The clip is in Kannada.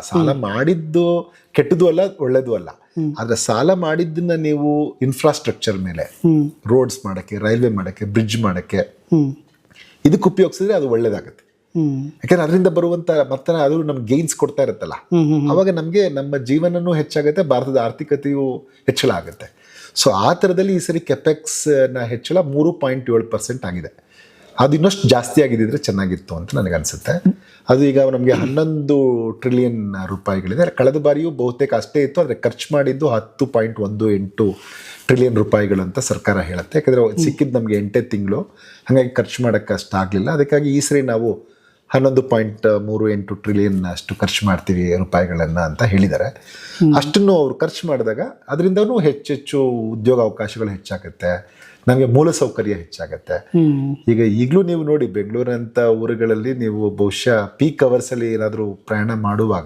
ಸಾಲ ಮಾಡಿದ್ದು ಕೆಟ್ಟದ್ದು ಅಲ್ಲ, ಒಳ್ಳೇದು ಅಲ್ಲ. ಆದ್ರೆ ಸಾಲ ಮಾಡಿದ್ದನ್ನ ನೀವು ಇನ್ಫ್ರಾಸ್ಟ್ರಕ್ಚರ್ ಮೇಲೆ, ರೋಡ್ಸ್ ಮಾಡಕ್ಕೆ, ರೈಲ್ವೆ ಮಾಡಕ್ಕೆ, ಬ್ರಿಡ್ಜ್ ಮಾಡಕ್ಕೆ ಇದಕ್ಕೆ ಉಪಯೋಗಿಸಿದ್ರೆ ಅದು ಒಳ್ಳೇದಾಗುತ್ತೆ. ಯಾಕಂದ್ರೆ ಅದರಿಂದ ಬರುವಂತ ಮತ್ತೆ ಅದು ನಮ್ಗೆ ಗೇನ್ಸ್ ಕೊಡ್ತಾ ಇರುತ್ತಲ್ಲ, ಅವಾಗ ನಮ್ಗೆ ನಮ್ಮ ಜೀವನನೂ ಹೆಚ್ಚಾಗುತ್ತೆ, ಭಾರತದ ಆರ್ಥಿಕತೆಯು ಹೆಚ್ಚಳ ಆಗುತ್ತೆ. ಸೊ ಆ ಥರದಲ್ಲಿ ಈ ಸರಿ ಕೆಪೆಕ್ಸ್ ನ ಹೆಚ್ಚಳ 3.7% ಆಗಿದೆ. ಅದು ಇನ್ನಷ್ಟು ಜಾಸ್ತಿ ಆಗಿದ್ದಿದ್ರೆ ಚೆನ್ನಾಗಿತ್ತು ಅಂತ ನನಗನ್ಸುತ್ತೆ. ಅದು ಈಗ ನಮಗೆ 11 ಟ್ರಿಲಿಯನ್ ರೂಪಾಯಿಗಳಿದೆ. ಕಳೆದ ಬಾರಿಯೂ ಬಹುತೇಕ ಅಷ್ಟೇ ಇತ್ತು, ಆದರೆ ಖರ್ಚು ಮಾಡಿದ್ದು 10.18 ಟ್ರಿಲಿಯನ್ ರೂಪಾಯಿಗಳು ಅಂತ ಸರ್ಕಾರ ಹೇಳುತ್ತೆ. ಯಾಕಂದರೆ ಸಿಕ್ಕಿದ್ದು ನಮಗೆ 8 ತಿಂಗಳು, ಹಾಗಾಗಿ ಖರ್ಚು ಮಾಡೋಕ್ಕೆ ಅಷ್ಟಾಗಲಿಲ್ಲ. ಅದಕ್ಕಾಗಿ ಈ ಸರಿ ನಾವು 11.38 ಟ್ರಿಲಿಯನ್ ಅಷ್ಟು ಖರ್ಚು ಮಾಡ್ತೀವಿ ರೂಪಾಯಿಗಳನ್ನು ಅಂತ ಹೇಳಿದ್ದಾರೆ. ಅಷ್ಟನ್ನು ಅವರು ಖರ್ಚು ಮಾಡಿದಾಗ ಅದರಿಂದನೂ ಹೆಚ್ಚೆಚ್ಚು ಉದ್ಯೋಗ ಅವಕಾಶಗಳು ಹೆಚ್ಚಾಗುತ್ತೆ, ನಮಗೆ ಮೂಲಸೌಕರ್ಯ ಹೆಚ್ಚಾಗುತ್ತೆ. ಈಗ ಈಗಲೂ ನೀವು ನೋಡಿ, ಬೆಂಗಳೂರಂಥ ಊರುಗಳಲ್ಲಿ ನೀವು ಬಹುಶಃ ಪೀಕ್ ಅವರ್ಸಲ್ಲಿ ಏನಾದರೂ ಪ್ರಯಾಣ ಮಾಡುವಾಗ